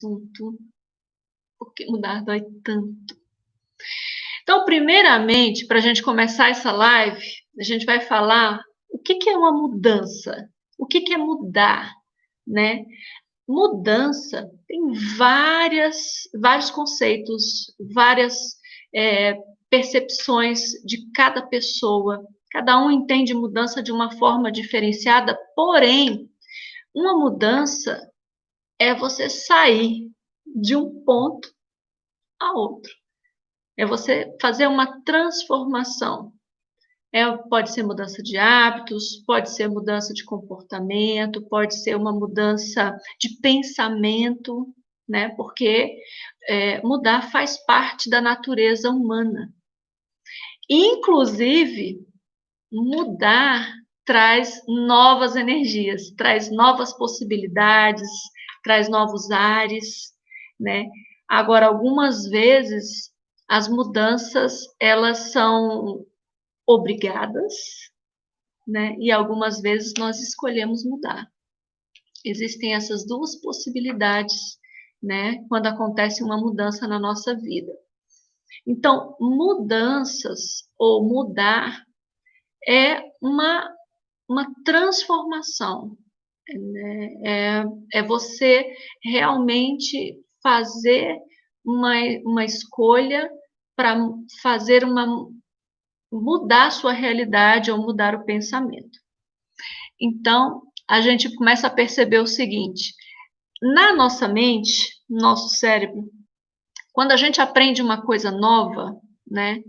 assunto, porque mudar dói tanto. Então, primeiramente, para a gente começar essa live, a gente vai falar o que é uma mudança, o que é mudar, né? Mudança tem vários conceitos, várias percepções de cada pessoa. Cada um entende mudança de uma forma diferenciada, porém, uma mudança é você sair de um ponto a outro. É você fazer uma transformação. Pode ser mudança de hábitos, pode ser mudança de comportamento, pode ser uma mudança de pensamento, né? Porque mudar faz parte da natureza humana. Inclusive, mudar traz novas energias, traz novas possibilidades, traz novos ares, né? Agora, algumas vezes, as mudanças, elas são obrigadas, né? E algumas vezes nós escolhemos mudar. Existem essas duas possibilidades, né? Quando acontece uma mudança na nossa vida. Então, mudanças ou mudar é uma transformação, né? É você realmente fazer uma escolha para fazer mudar a sua realidade ou mudar o pensamento. Então, a gente começa a perceber o seguinte: na nossa mente, nosso cérebro, quando a gente aprende uma coisa nova, né,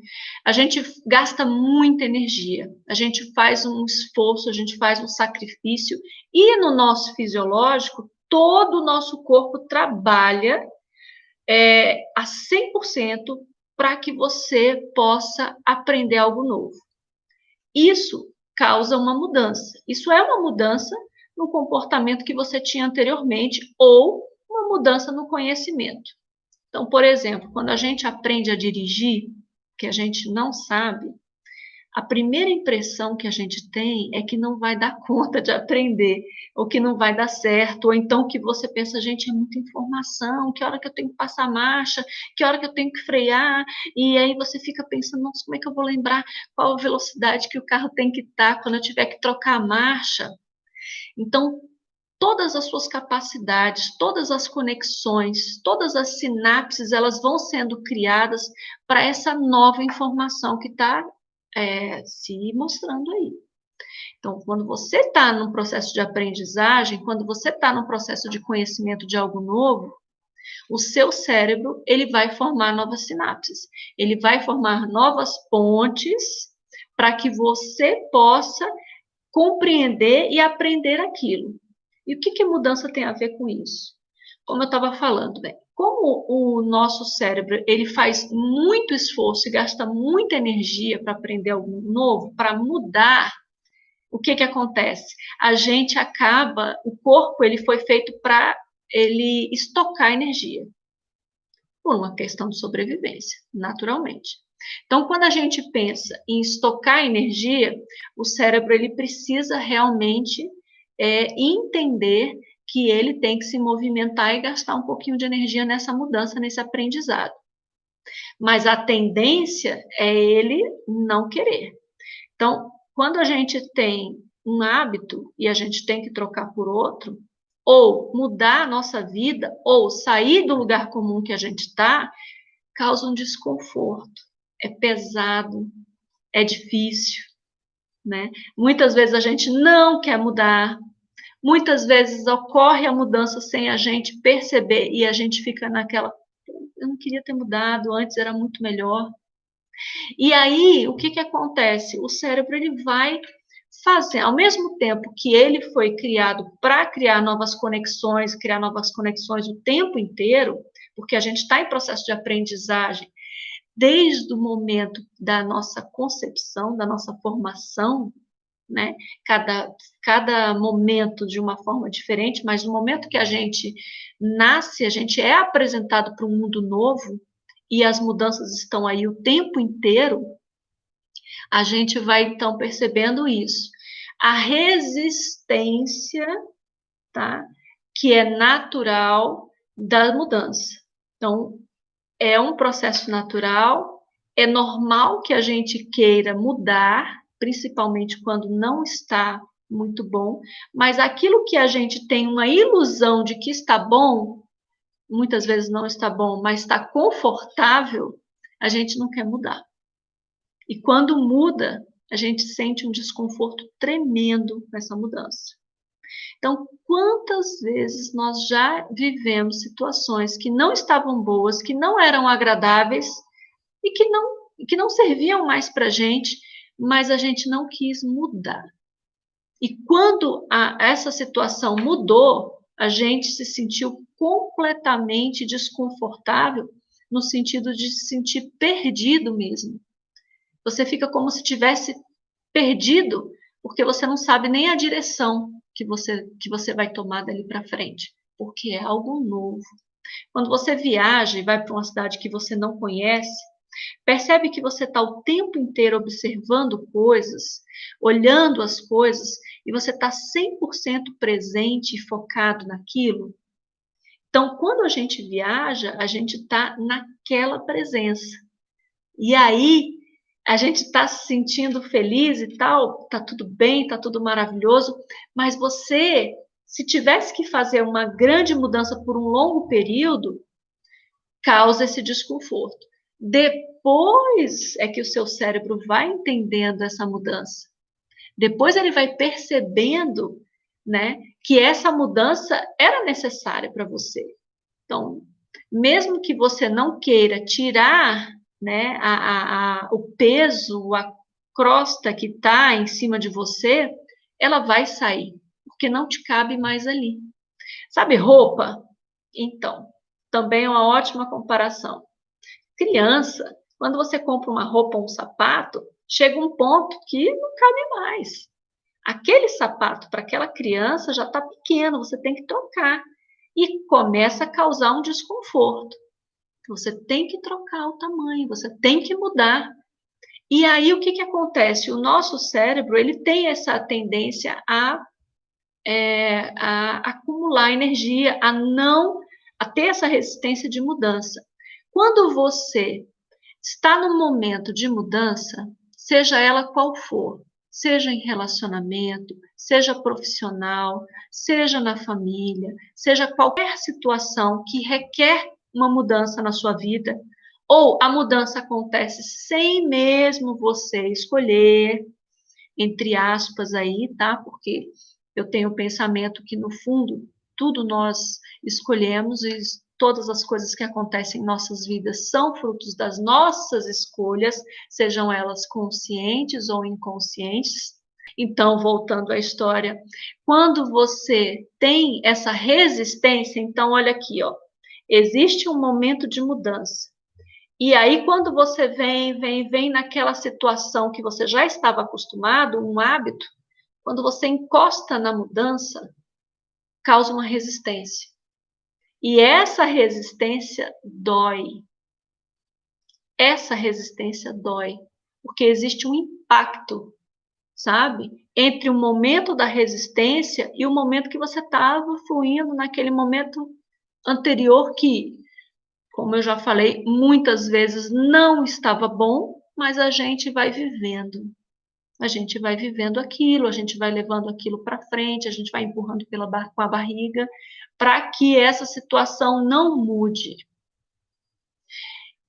a gente gasta muita energia, a gente faz um esforço, a gente faz um sacrifício, e no nosso fisiológico, todo o nosso corpo trabalha a 100% para que você possa aprender algo novo. Isso causa uma mudança. Isso é uma mudança no comportamento que você tinha anteriormente ou uma mudança no conhecimento. Então, por exemplo, quando a gente aprende a dirigir, que a gente não sabe, a primeira impressão que a gente tem é que não vai dar conta de aprender, ou que não vai dar certo, ou então que você pensa, gente, é muita informação, que hora que eu tenho que passar a marcha, que hora que eu tenho que frear, e aí você fica pensando, nossa, como é que eu vou lembrar qual a velocidade que o carro tem que estar quando eu tiver que trocar a marcha? Então, todas as suas capacidades, todas as conexões, todas as sinapses, elas vão sendo criadas para essa nova informação que está se mostrando aí. Então, quando você está num processo de aprendizagem, quando você está num processo de conhecimento de algo novo, o seu cérebro ele vai formar novas sinapses, ele vai formar novas pontes para que você possa compreender e aprender aquilo. E o que mudança tem a ver com isso? Como eu estava falando, né? Como o nosso cérebro ele faz muito esforço e gasta muita energia para aprender algo novo, para mudar, o que acontece? A gente acaba, o corpo ele foi feito para ele estocar energia, por uma questão de sobrevivência, naturalmente. Então, quando a gente pensa em estocar energia, o cérebro ele precisa realmente entender que ele tem que se movimentar e gastar um pouquinho de energia nessa mudança, nesse aprendizado. Mas a tendência é ele não querer. Então, quando a gente tem um hábito e a gente tem que trocar por outro, ou mudar a nossa vida, ou sair do lugar comum que a gente está, causa um desconforto. É pesado, é difícil, né? Muitas vezes a gente não quer mudar, muitas vezes ocorre a mudança sem a gente perceber e a gente fica naquela, eu não queria ter mudado, antes era muito melhor. E aí, o que acontece? O cérebro ele vai fazer, ao mesmo tempo que ele foi criado para criar novas conexões, criar novas conexões o tempo inteiro, porque a gente está em processo de aprendizagem desde o momento da nossa concepção, da nossa formação, né? Cada momento de uma forma diferente, mas no momento que a gente nasce, a gente é apresentado para um mundo novo e as mudanças estão aí o tempo inteiro, a gente vai então percebendo isso. A resistência, tá? Que é natural da mudança. Então, é um processo natural, é normal que a gente queira mudar, principalmente quando não está muito bom, mas aquilo que a gente tem uma ilusão de que está bom, muitas vezes não está bom, mas está confortável, a gente não quer mudar. E quando muda, a gente sente um desconforto tremendo nessa mudança. Então, quantas vezes nós já vivemos situações que não estavam boas, que não eram agradáveis e que não serviam mais para a gente, mas a gente não quis mudar. E quando essa situação mudou, a gente se sentiu completamente desconfortável, no sentido de se sentir perdido mesmo. Você fica como se tivesse perdido, porque você não sabe nem a direção que você vai tomar dali para frente, porque é algo novo. Quando você viaja e vai para uma cidade que você não conhece, percebe que você está o tempo inteiro observando coisas, olhando as coisas, e você está 100% presente e focado naquilo. Então, quando a gente viaja, a gente está naquela presença. E aí, a gente está se sentindo feliz e tal, está tudo bem, está tudo maravilhoso, mas você, se tivesse que fazer uma grande mudança por um longo período, causa esse desconforto. Depois é que o seu cérebro vai entendendo essa mudança. Depois ele vai percebendo, né, que essa mudança era necessária para você. Então, mesmo que você não queira tirar, né, o peso, a crosta que está em cima de você, ela vai sair, porque não te cabe mais ali. Sabe roupa? Então, também é uma ótima comparação. Criança, quando você compra uma roupa ou um sapato, chega um ponto que não cabe mais. Aquele sapato para aquela criança já está pequeno, você tem que trocar. E começa a causar um desconforto. Você tem que trocar o tamanho, você tem que mudar. E aí o que, que acontece? O nosso cérebro ele tem essa tendência a acumular energia, a ter essa resistência de mudança. Quando você está no momento de mudança, seja ela qual for, seja em relacionamento, seja profissional, seja na família, seja qualquer situação que requer uma mudança na sua vida, ou a mudança acontece sem mesmo você escolher, entre aspas aí, tá? Porque eu tenho o pensamento que, no fundo, tudo nós escolhemos e todas as coisas que acontecem em nossas vidas são frutos das nossas escolhas, sejam elas conscientes ou inconscientes. Então, voltando à história, quando você tem essa resistência, então olha aqui, ó, existe um momento de mudança. E aí, quando você vem naquela situação que você já estava acostumado, um hábito, quando você encosta na mudança, causa uma resistência. E essa resistência dói. Essa resistência dói, porque existe um impacto, sabe? Entre o momento da resistência e o momento que você estava fluindo naquele momento anterior que, como eu já falei, muitas vezes não estava bom, mas a gente vai vivendo. A gente vai vivendo aquilo, a gente vai levando aquilo para frente, a gente vai empurrando com a barriga, para que essa situação não mude.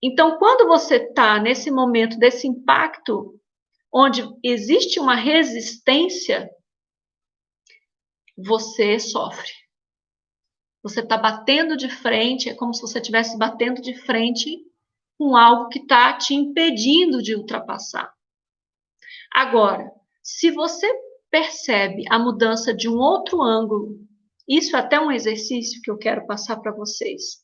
Então, quando você está nesse momento desse impacto, onde existe uma resistência, você sofre. Você está batendo de frente, é como se você estivesse batendo de frente com algo que está te impedindo de ultrapassar. Agora, se você percebe a mudança de um outro ângulo, isso é até um exercício que eu quero passar para vocês.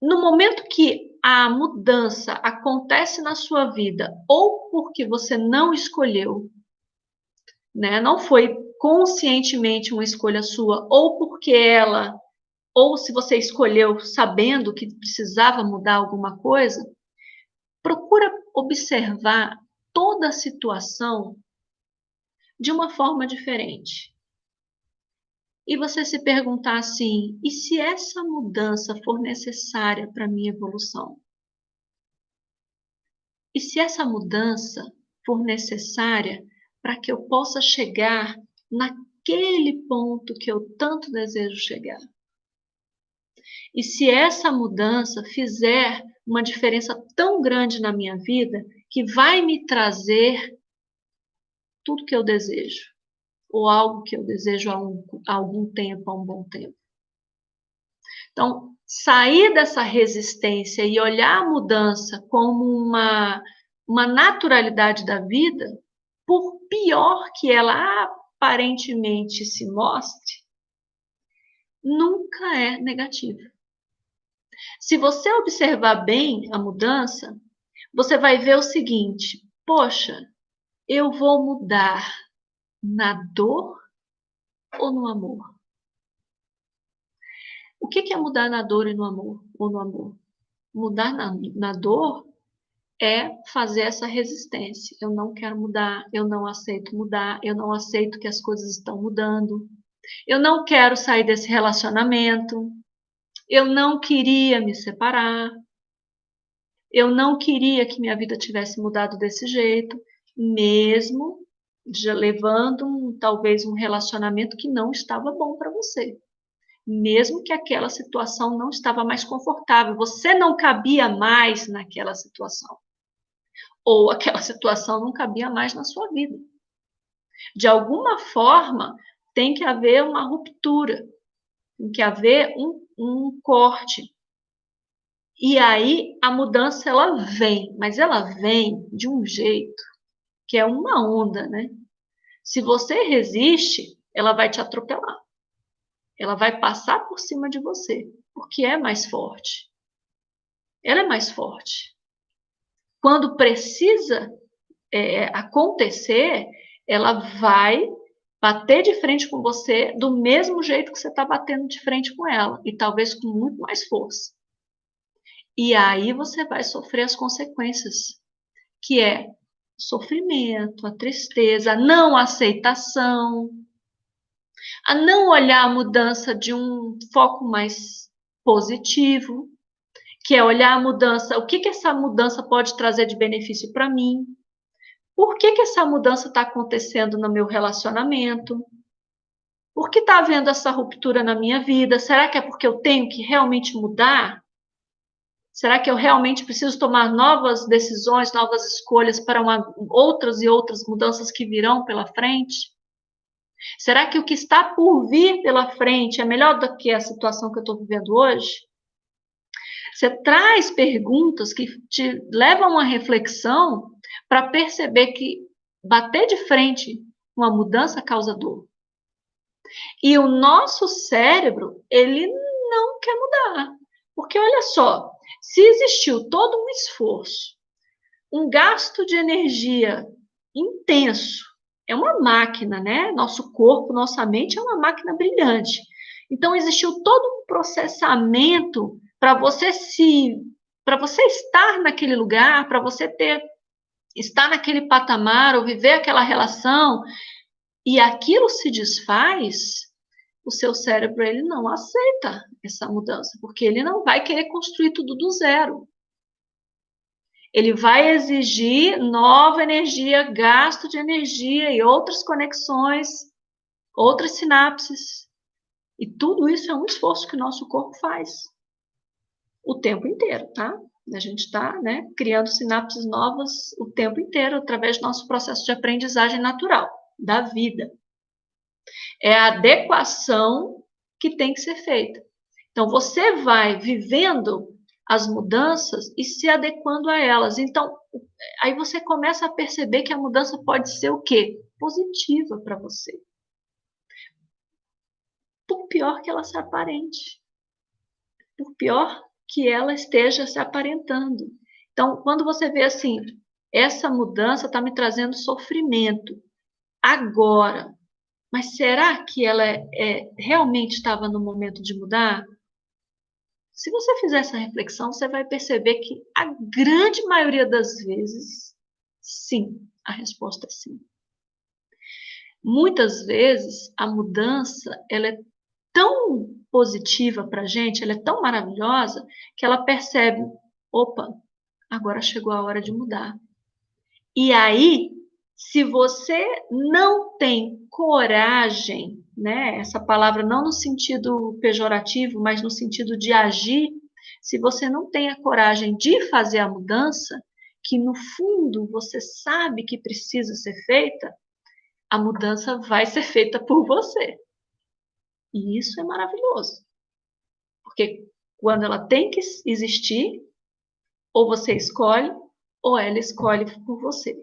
No momento que a mudança acontece na sua vida, ou porque você não escolheu, né, não foi conscientemente uma escolha sua, ou porque ou se você escolheu sabendo que precisava mudar alguma coisa, procura observar toda a situação de uma forma diferente. e você se perguntar assim: e se essa mudança for necessária para a minha evolução? E se essa mudança for necessária para que eu possa chegar naquele ponto que eu tanto desejo chegar? E se essa mudança fizer uma diferença tão grande na minha vida que vai me trazer tudo que eu desejo, ou algo que eu desejo há algum tempo, há um bom tempo? Então, sair dessa resistência e olhar a mudança como uma naturalidade da vida, por pior que ela aparentemente se mostre, nunca é negativa. Se você observar bem a mudança, você vai ver o seguinte: poxa, eu vou mudar na dor ou no amor? O que é mudar na dor e no amor? Ou no amor? Mudar na dor é fazer essa resistência. Eu não quero mudar, eu não aceito mudar, eu não aceito que as coisas estão mudando, eu não quero sair desse relacionamento, eu não queria me separar, eu não queria que minha vida tivesse mudado desse jeito, mesmo já levando talvez um relacionamento que não estava bom para você. Mesmo que aquela situação não estava mais confortável, você não cabia mais naquela situação. Ou aquela situação não cabia mais na sua vida. De alguma forma, tem que haver uma ruptura, tem que haver um corte. E aí a mudança ela vem, mas ela vem de um jeito que é uma onda, né? Se você resiste, ela vai te atropelar. Ela vai passar por cima de você, porque é mais forte. Ela é mais forte. Quando precisa acontecer, ela vai bater de frente com você do mesmo jeito que você está batendo de frente com ela, e talvez com muito mais força. E aí você vai sofrer as consequências, que é o sofrimento, a tristeza, a não aceitação, a não olhar a mudança de um foco mais positivo, que é olhar a mudança, o que essa mudança pode trazer de benefício para mim, por que essa mudança está acontecendo no meu relacionamento, por que está havendo essa ruptura na minha vida, será que é porque eu tenho que realmente mudar? Será que eu realmente preciso tomar novas decisões, novas escolhas para outras e outras mudanças que virão pela frente? Será que o que está por vir pela frente é melhor do que a situação que eu estou vivendo hoje? Você traz perguntas que te levam a uma reflexão para perceber que bater de frente com a mudança causa dor. E o nosso cérebro, ele não quer mudar. Porque olha só, se existiu todo um esforço, um gasto de energia intenso, é uma máquina, né? Nosso corpo, nossa mente é uma máquina brilhante. Então existiu todo um processamento para você estar naquele lugar, para você estar naquele patamar ou viver aquela relação, e aquilo se desfaz, o seu cérebro ele não aceita essa mudança, porque ele não vai querer construir tudo do zero. Ele vai exigir nova energia, gasto de energia e outras conexões, outras sinapses. E tudo isso é um esforço que o nosso corpo faz o tempo inteiro, tá? A gente está, né, criando sinapses novas o tempo inteiro através do nosso processo de aprendizagem natural da vida. É a adequação que tem que ser feita. Então, você vai vivendo as mudanças e se adequando a elas. Então, aí você começa a perceber que a mudança pode ser o quê? Positiva para você. Por pior que ela se aparente. Por pior que ela esteja se aparentando. Então, quando você vê assim, essa mudança está me trazendo sofrimento agora, mas será que ela realmente estava no momento de mudar? Se você fizer essa reflexão, você vai perceber que a grande maioria das vezes, sim, a resposta é sim. Muitas vezes a mudança ela é tão positiva para a gente, ela é tão maravilhosa, que ela percebe, opa, agora chegou a hora de mudar. E aí, se você não tem coragem, né, essa palavra não no sentido pejorativo, mas no sentido de agir, se você não tem a coragem de fazer a mudança, que no fundo você sabe que precisa ser feita, a mudança vai ser feita por você. E isso é maravilhoso. Porque quando ela tem que existir, ou você escolhe, ou ela escolhe por você.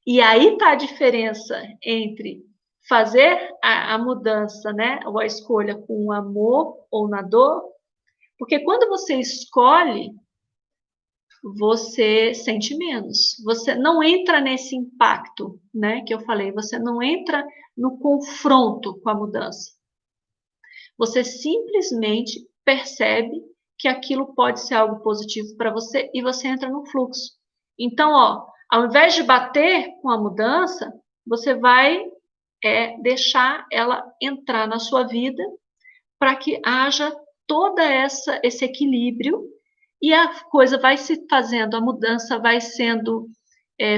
E aí está a diferença entre fazer a mudança, né, ou a escolha com amor ou na dor, porque quando você escolhe, você sente menos. Você não entra nesse impacto, né, que eu falei, você não entra no confronto com a mudança. Você simplesmente percebe que aquilo pode ser algo positivo para você e você entra no fluxo. Então, ó, ao invés de bater com a mudança, você vai deixar ela entrar na sua vida para que haja toda esse equilíbrio e a coisa vai se fazendo, a mudança vai sendo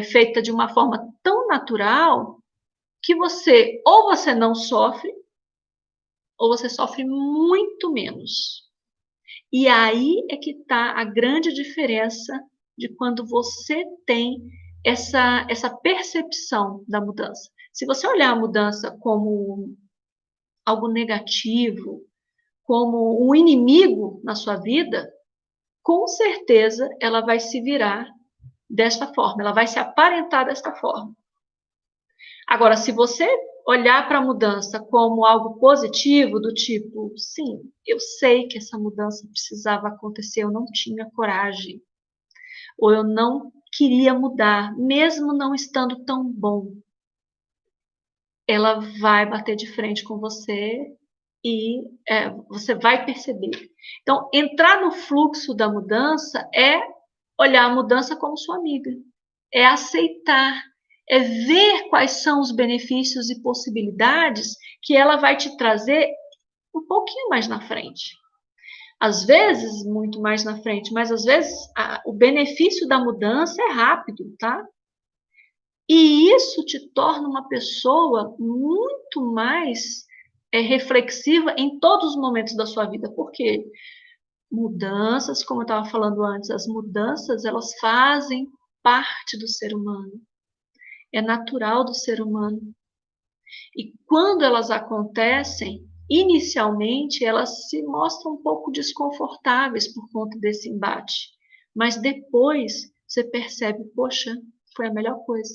feita de uma forma tão natural que você não sofre ou você sofre muito menos. E aí é que está a grande diferença de quando você tem essa percepção da mudança. Se você olhar a mudança como algo negativo, como um inimigo na sua vida, com certeza ela vai se virar desta forma, ela vai se aparentar desta forma. Agora, se você olhar para a mudança como algo positivo, do tipo, sim, eu sei que essa mudança precisava acontecer, eu não tinha coragem, ou eu não queria mudar, mesmo não estando tão bom, ela vai bater de frente com você e você vai perceber. Então, entrar no fluxo da mudança é olhar a mudança como sua amiga, é aceitar, é ver quais são os benefícios e possibilidades que ela vai te trazer um pouquinho mais na frente. Às vezes, muito mais na frente, mas às vezes o benefício da mudança é rápido, tá? E isso te torna uma pessoa muito mais reflexiva em todos os momentos da sua vida. Por quê? Mudanças, como eu estava falando antes, as mudanças, elas fazem parte do ser humano. É natural do ser humano. E quando elas acontecem, inicialmente elas se mostram um pouco desconfortáveis por conta desse embate. Mas depois você percebe, poxa, foi a melhor coisa.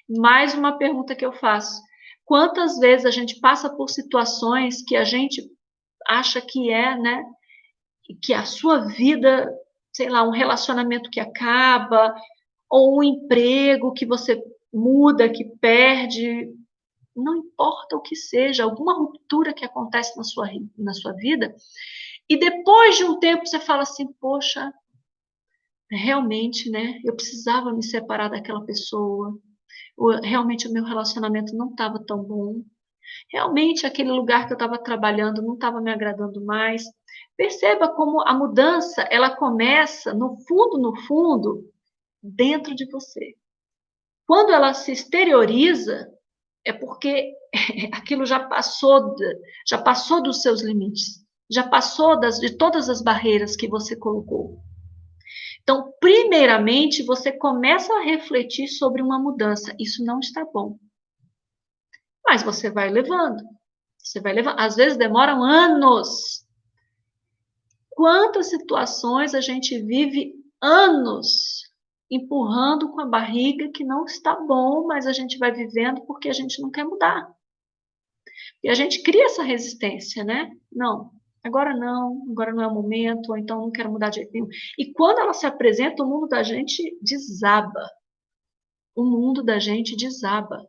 Mais uma pergunta que eu faço. Quantas vezes a gente passa por situações que a gente acha que né? Que a sua vida, sei lá, um relacionamento que acaba, ou um emprego que você muda, que perde, não importa o que seja, alguma ruptura que acontece na sua vida, e depois de um tempo você fala assim, poxa, realmente, né, eu precisava me separar daquela pessoa, realmente o meu relacionamento não estava tão bom, realmente aquele lugar que eu estava trabalhando não estava me agradando mais. Perceba como a mudança, ela começa, no fundo, dentro de você. Quando ela se exterioriza, é porque aquilo já passou dos seus limites, já passou de todas as barreiras que você colocou. Então, primeiramente, você começa a refletir sobre uma mudança. Isso não está bom. Mas você vai levando. Você vai levando. Às vezes demoram anos. Quantas situações a gente vive anos empurrando com a barriga que não está bom, mas a gente vai vivendo porque a gente não quer mudar. E a gente cria essa resistência, né? Não, agora não é o momento, ou então não quero mudar de jeito nenhum. E quando ela se apresenta, o mundo da gente desaba. O mundo da gente desaba.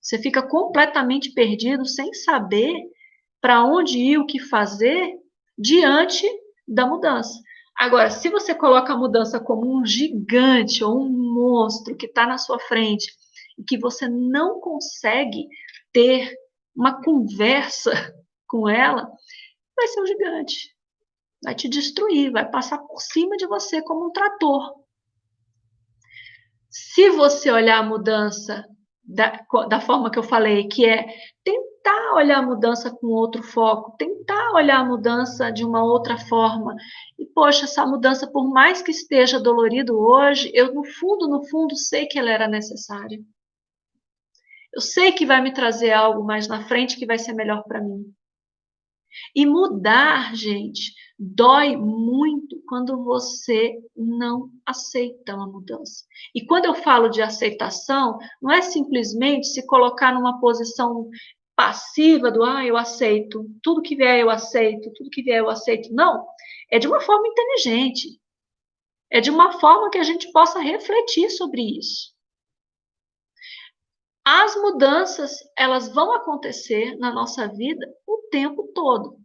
Você fica completamente perdido, sem saber para onde ir, o que fazer diante da mudança. Agora, se você coloca a mudança como um gigante ou um monstro que está na sua frente e que você não consegue ter uma conversa com ela, vai ser um gigante. Vai te destruir, vai passar por cima de você como um trator. Se você olhar a mudança da forma que eu falei, que é tentar olhar a mudança com outro foco, tentar olhar a mudança de uma outra forma. E, poxa, essa mudança, por mais que esteja dolorido hoje, eu, no fundo, sei que ela era necessária. Eu sei que vai me trazer algo mais na frente que vai ser melhor para mim. E mudar, gente, dói muito quando você não aceita uma mudança. E quando eu falo de aceitação, não é simplesmente se colocar numa posição passiva do eu aceito, tudo que vier eu aceito, tudo que vier eu aceito. Não, é de uma forma inteligente. É de uma forma que a gente possa refletir sobre isso. As mudanças, elas vão acontecer na nossa vida o tempo todo.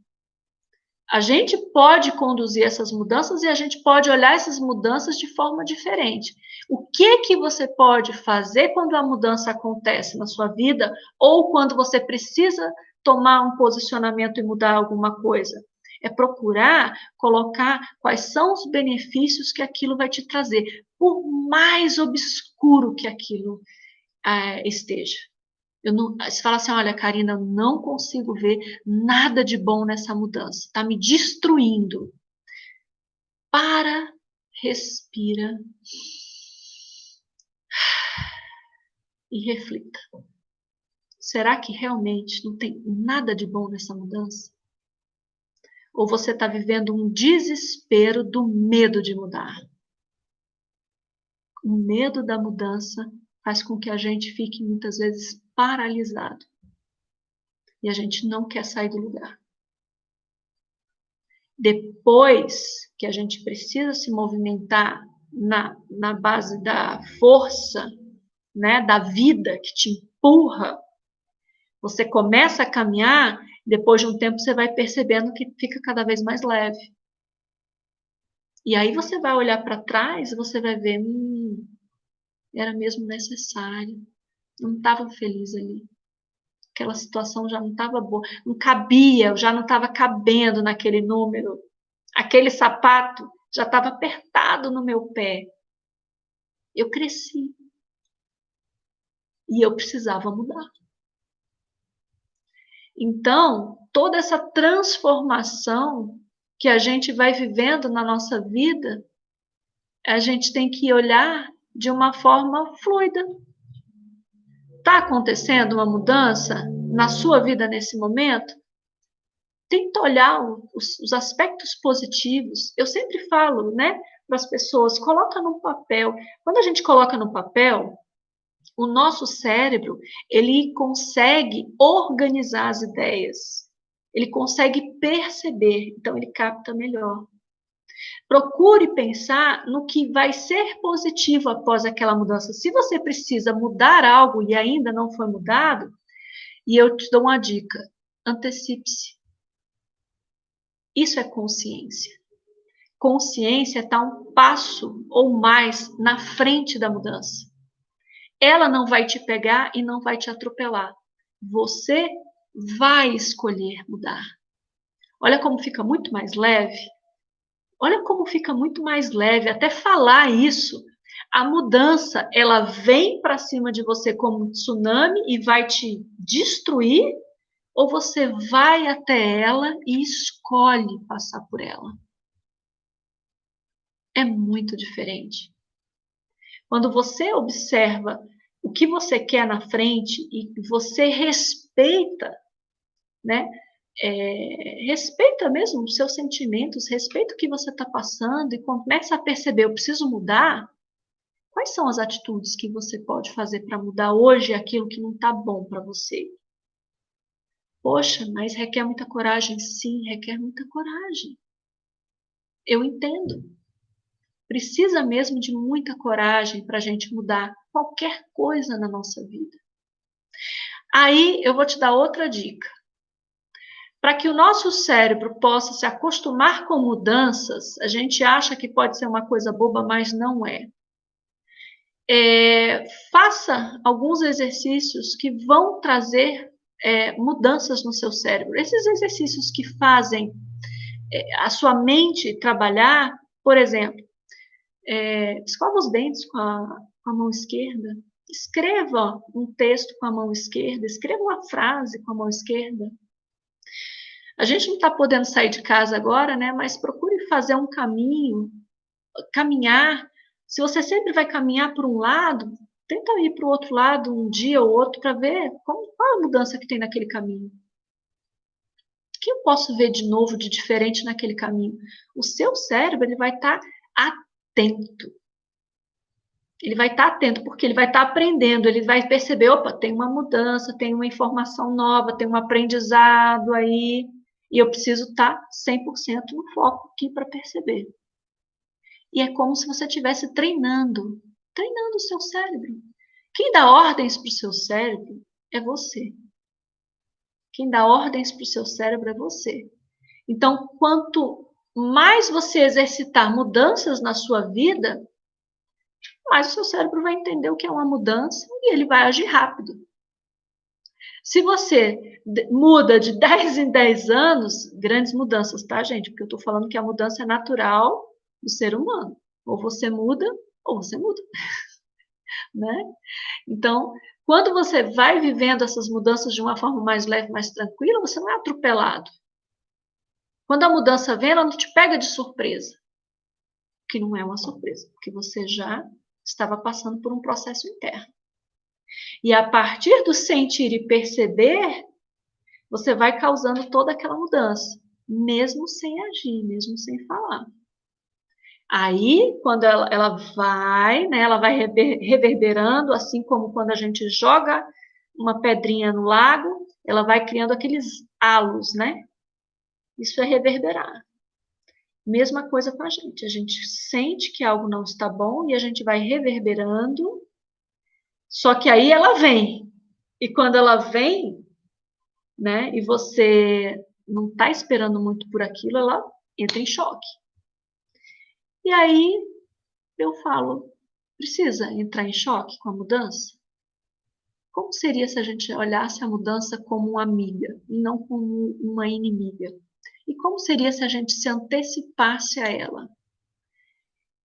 A gente pode conduzir essas mudanças e a gente pode olhar essas mudanças de forma diferente. O que você pode fazer quando a mudança acontece na sua vida ou quando você precisa tomar um posicionamento e mudar alguma coisa? É procurar colocar quais são os benefícios que aquilo vai te trazer, por mais obscuro que aquilo esteja. Você fala assim, olha, Karina, eu não consigo ver nada de bom nessa mudança. Está me destruindo. Para, respira e reflita. Será que realmente não tem nada de bom nessa mudança? Ou você está vivendo um desespero do medo de mudar? O medo da mudança faz com que a gente fique muitas vezes paralisado. E a gente não quer sair do lugar. Depois que a gente precisa se movimentar na base da força, né, da vida que te empurra, você começa a caminhar, depois de um tempo você vai percebendo que fica cada vez mais leve. E aí você vai olhar para trás e você vai ver, era mesmo necessário, não estava feliz ali. Aquela situação já não estava boa, não cabia, já não estava cabendo naquele número. Aquele sapato já estava apertado no meu pé. Eu cresci. E eu precisava mudar. Então, toda essa transformação que a gente vai vivendo na nossa vida, a gente tem que olhar de uma forma fluida. Está acontecendo uma mudança na sua vida nesse momento? Tenta olhar os aspectos positivos. Eu sempre falo, né, para as pessoas, coloca no papel. Quando a gente coloca no papel, o nosso cérebro, ele consegue organizar as ideias. Ele consegue perceber, então ele capta melhor. Procure pensar no que vai ser positivo após aquela mudança. Se você precisa mudar algo e ainda não foi mudado, e eu te dou uma dica, antecipe-se. Isso é consciência. Consciência está um passo ou mais na frente da mudança. Ela não vai te pegar e não vai te atropelar. Você vai escolher mudar. Olha como fica muito mais leve. Olha como fica muito mais leve até falar isso. A mudança, ela vem para cima de você como um tsunami e vai te destruir, ou você vai até ela e escolhe passar por ela. É muito diferente. Quando você observa o que você quer na frente e você respeita, né? Respeita mesmo os seus sentimentos, respeita o que você está passando e começa a perceber, eu preciso mudar. Quais são as atitudes que você pode fazer para mudar hoje aquilo que não está bom para você? Poxa, mas requer muita coragem. Sim, requer muita coragem. Eu entendo. Precisa mesmo de muita coragem para a gente mudar qualquer coisa na nossa vida. Aí eu vou te dar outra dica. Para que o nosso cérebro possa se acostumar com mudanças, a gente acha que pode ser uma coisa boba, mas não é. Faça alguns exercícios que vão trazer mudanças no seu cérebro. Esses exercícios que fazem a sua mente trabalhar, por exemplo, escova os dentes com a mão esquerda, escreva um texto com a mão esquerda, escreva uma frase com a mão esquerda. A gente não está podendo sair de casa agora, né? Mas procure fazer um caminho, caminhar. Se você sempre vai caminhar por um lado, tenta ir para o outro lado um dia ou outro para ver qual a mudança que tem naquele caminho. O que eu posso ver de novo, de diferente naquele caminho? O seu cérebro ele vai estar atento. Ele vai estar atento porque ele vai estar aprendendo, ele vai perceber, opa, tem uma mudança, tem uma informação nova, tem um aprendizado aí, e eu preciso estar 100% no foco aqui para perceber. E é como se você estivesse treinando o seu cérebro. Quem dá ordens para o seu cérebro é você. Quem dá ordens para o seu cérebro é você. Então, quanto mais você exercitar mudanças na sua vida, mais o seu cérebro vai entender o que é uma mudança e ele vai agir rápido. Se você muda de 10 em 10 anos, grandes mudanças, tá, gente? Porque eu estou falando que a mudança é natural do ser humano. Ou você muda, né? Então, quando você vai vivendo essas mudanças de uma forma mais leve, mais tranquila, você não é atropelado. Quando a mudança vem, ela não te pega de surpresa. Que não é uma surpresa, porque você já estava passando por um processo interno. E a partir do sentir e perceber, você vai causando toda aquela mudança, mesmo sem agir, mesmo sem falar. Aí, quando ela vai, né, ela vai reverberando, assim como quando a gente joga uma pedrinha no lago, ela vai criando aqueles halos, né? Isso é reverberar. Mesma coisa com a gente sente que algo não está bom e a gente vai reverberando, só que aí ela vem. E quando ela vem, né, e você não está esperando muito por aquilo, ela entra em choque. E aí eu falo, precisa entrar em choque com a mudança? Como seria se a gente olhasse a mudança como uma amiga e não como uma inimiga? E como seria se a gente se antecipasse a ela?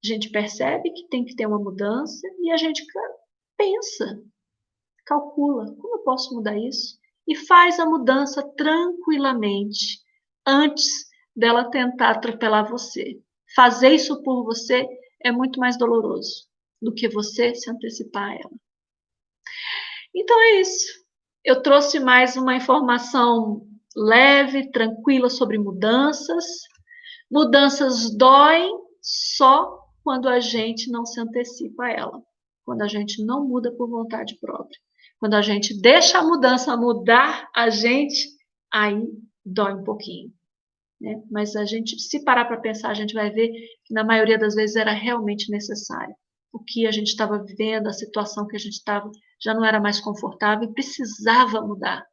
A gente percebe que tem que ter uma mudança e a gente pensa, calcula, como eu posso mudar isso? E faz a mudança tranquilamente, antes dela tentar atropelar você. Fazer isso por você é muito mais doloroso do que você se antecipar a ela. Então é isso. Eu trouxe mais uma informação leve, tranquila sobre mudanças. Mudanças doem só quando a gente não se antecipa a ela, quando a gente não muda por vontade própria. Quando a gente deixa a mudança mudar a gente, aí dói um pouquinho. Né? Mas a gente, se parar para pensar, a gente vai ver que na maioria das vezes era realmente necessário. O que a gente estava vivendo, a situação que a gente estava, já não era mais confortável e precisava mudar.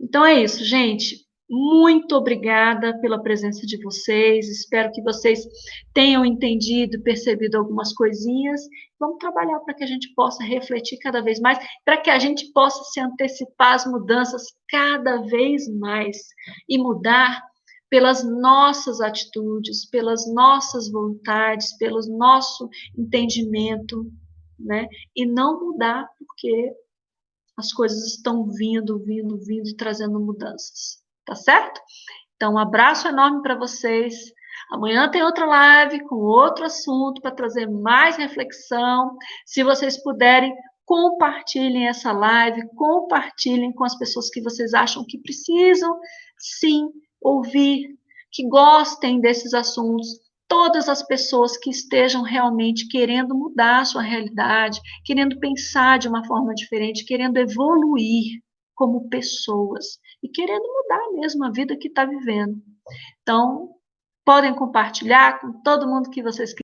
Então é isso, gente. Muito obrigada pela presença de vocês. Espero que vocês tenham entendido, percebido algumas coisinhas. Vamos trabalhar para que a gente possa refletir cada vez mais, para que a gente possa se antecipar às mudanças cada vez mais e mudar pelas nossas atitudes, pelas nossas vontades, pelo nosso entendimento, né? E não mudar porque as coisas estão vindo e trazendo mudanças, tá certo? Então, um abraço enorme para vocês. Amanhã tem outra live com outro assunto para trazer mais reflexão. Se vocês puderem, compartilhem essa live, compartilhem com as pessoas que vocês acham que precisam, sim, ouvir, que gostem desses assuntos. Todas as pessoas que estejam realmente querendo mudar a sua realidade, querendo pensar de uma forma diferente, querendo evoluir como pessoas e querendo mudar mesmo a vida que está vivendo. Então, podem compartilhar com todo mundo que vocês quiserem.